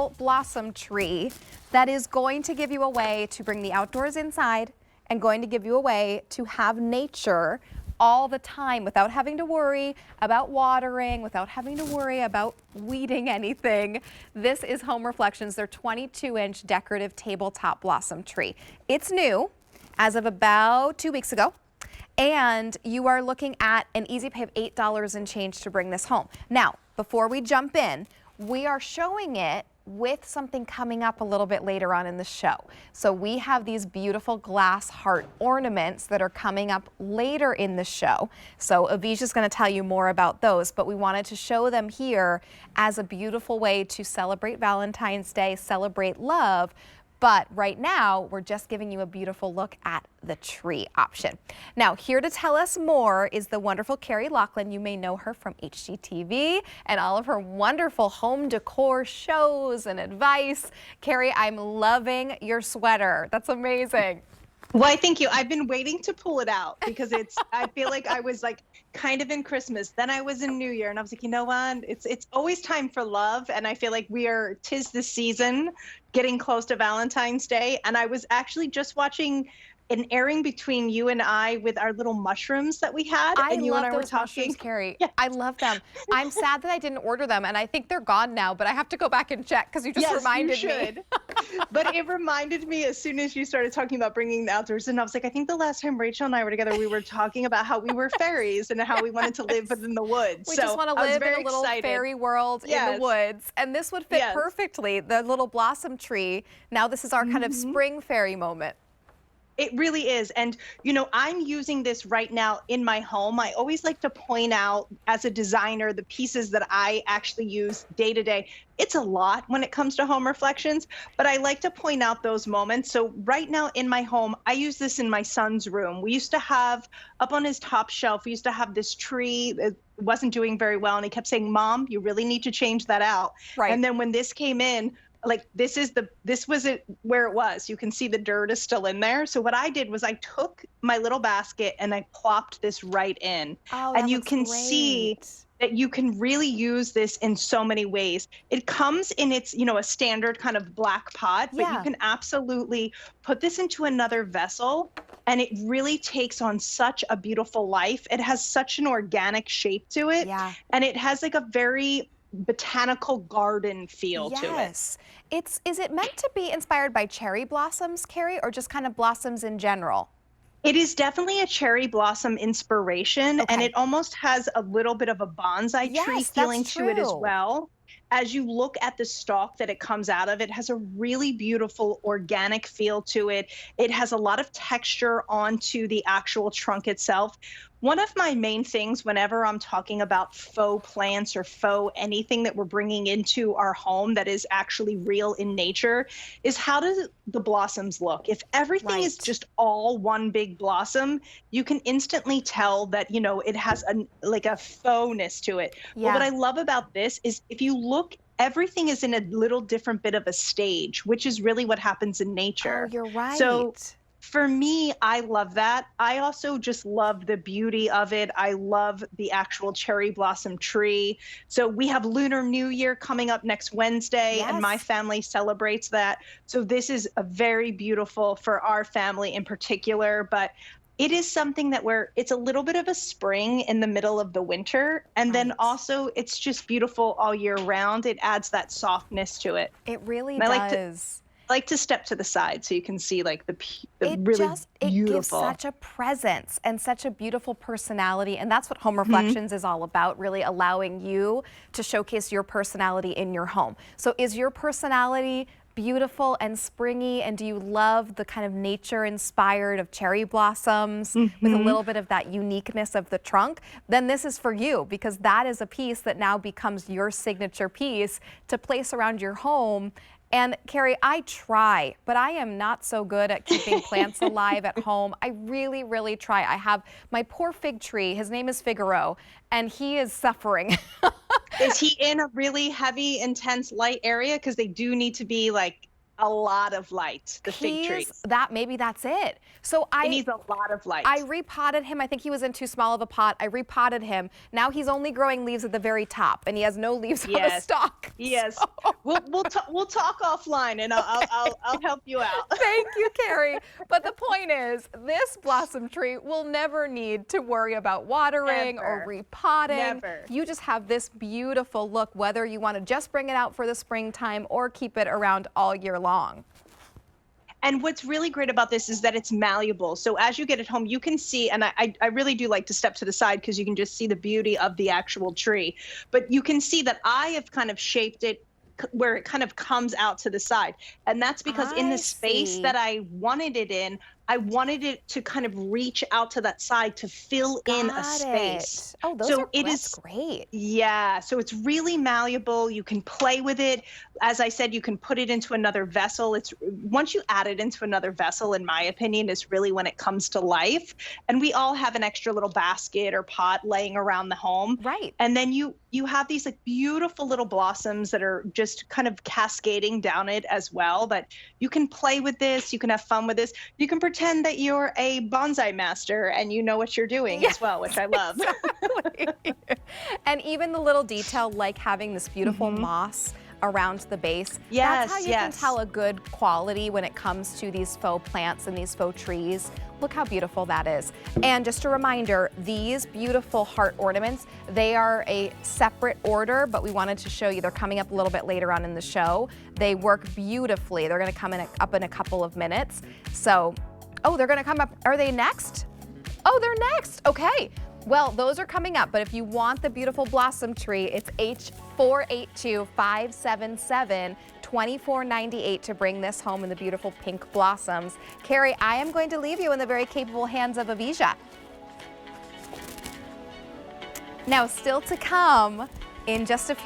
beautiful blossom tree that is going to give you a way to bring the outdoors inside and going to give you a way to have nature all the time without having to worry about watering, without having to worry about weeding anything. This is Home Reflections, their 22-inch decorative tabletop blossom tree. It's new as of about 2 weeks ago. And you are looking at an easy pay of $8 and change to bring this home. Now, before we jump in, we are showing it with something coming up a little bit later on in the show. So we have these beautiful glass heart ornaments that are coming up later in the show. So Avisha's going to tell you more about those, but we wanted to show them here as a beautiful way to celebrate Valentine's Day, celebrate love. But right now, we're just giving you a beautiful look at the tree option. Now, here to tell us more is the wonderful Carrie Lachlan. You may know her from HGTV and all of her wonderful home decor shows and advice. Carrie, I'm loving your sweater. That's amazing. Why, thank you. I've been waiting to pull it out because I feel like I was like kind of in Christmas, then I was in New Year, and I was like, you know what? It's always time for love, and I feel like tis the season, getting close to Valentine's Day. And I was actually just watching an airing between you and I with our little mushrooms that we had, and you and I were talking. Mushrooms, Carrie. Yeah. I love them. I'm sad that I didn't order them, and I think they're gone now, but I have to go back and check because you just reminded me. But it reminded me as soon as you started talking about bringing the outdoors, and I was like, I think the last time Rachel and I were together, we were talking about how we were fairies and how we wanted to live within the woods. We just want to live in a little fairy world in the woods, and this would fit perfectly. The little blossom tree. Now this is our kind of spring fairy moment. It really is. And, you know, I'm using this right now in my home. I always like to point out as a designer the pieces that I actually use day to day. It's a lot when it comes to home reflections, but I like to point out those moments. So right now in my home, I use this in my son's room. We used to have up on his top shelf, we used to have this tree that wasn't doing very well. And he kept saying, Mom, you really need to change that out. Right. And then when this came in, like this was it where it was. You can see the dirt is still in there. So what I did was I took my little basket and I plopped this right in. Oh, and you can see that you can really use this in so many ways. It comes in its, you know, a standard kind of black pot, but you can absolutely put this into another vessel and it really takes on such a beautiful life. It has such an organic shape to it. Yeah. And it has like a very botanical garden feel to it. Is it meant to be inspired by cherry blossoms, Carrie, or just kind of blossoms in general? It is definitely a cherry blossom inspiration, and it almost has a little bit of a bonsai tree feeling to it as well. As you look at the stalk that it comes out of, it has a really beautiful organic feel to it. It has a lot of texture onto the actual trunk itself. One of my main things whenever I'm talking about faux plants or faux anything that we're bringing into our home that is actually real in nature is how do the blossoms look? If everything is just all one big blossom, you can instantly tell that, you know, it has like a faux-ness to it. But what I love about this is if you look, everything is in a little different bit of a stage, which is really what happens in nature. Oh, you're right. So for me, I love that. I also just love the beauty of it. I love the actual cherry blossom tree. So we have Lunar New Year coming up next Wednesday, and my family celebrates that. So this is a very beautiful for our family in particular, but it is something that it's a little bit of a spring in the middle of the winter. And then also it's just beautiful all year round. It adds that softness to it. It really does. I like to step to the side so you can see like the really beautiful. It gives such a presence and such a beautiful personality, and that's what Home Reflections is all about, really allowing you to showcase your personality in your home. So is your personality beautiful and springy, and do you love the kind of nature inspired of cherry blossoms with a little bit of that uniqueness of the trunk? Then this is for you, because that is a piece that now becomes your signature piece to place around your home. And Carrie, I try, but I am not so good at keeping plants alive at home. I really, really try. I have my poor fig tree. His name is Figaro, and he is suffering. Is he in a really heavy, intense light area? Because they do need to be like a lot of light, the fig tree. Maybe that's it. So It needs a lot of light. I repotted him. I think he was in too small of a pot. I repotted him. Now he's only growing leaves at the very top, and he has no leaves on the stalk. Yes. So. We'll talk offline, and I'll help you out. Thank you, Carrie. But the point is, this blossom tree will never need to worry about watering or repotting. Never. You just have this beautiful look, whether you want to just bring it out for the springtime or keep it around all year long. And what's really great about this is that it's malleable. So as you get it home, you can see, and I really do like to step to the side because you can just see the beauty of the actual tree. But you can see that I have kind of shaped it where it kind of comes out to the side. And that's because in the space that I wanted it in, I wanted it to kind of reach out to that side to fill in a space. Oh, that's great. Yeah, so it's really malleable. You can play with it. As I said, you can put it into another vessel. Once you add it into another vessel, in my opinion, is really when it comes to life. And we all have an extra little basket or pot laying around the home. Right. And then you have these like beautiful little blossoms that are just kind of cascading down it as well. But you can play with this. You can have fun with this. You can pretend that you're a bonsai master and you know what you're doing as well, which I love. Exactly. And even the little detail like having this beautiful moss around the base. Yes, that's how you can tell a good quality when it comes to these faux plants and these faux trees. Look how beautiful that is. And just a reminder, these beautiful heart ornaments, they are a separate order, but we wanted to show you, they're coming up a little bit later on in the show. They work beautifully. They're gonna come up in a couple of minutes. So, oh, they're gonna come up, are they next? Oh, they're next, okay. Well, those are coming up, but if you want the beautiful blossom tree, it's H482-577-2498 to bring this home in the beautiful pink blossoms. Carrie, I am going to leave you in the very capable hands of Avija. Now, still to come in just a few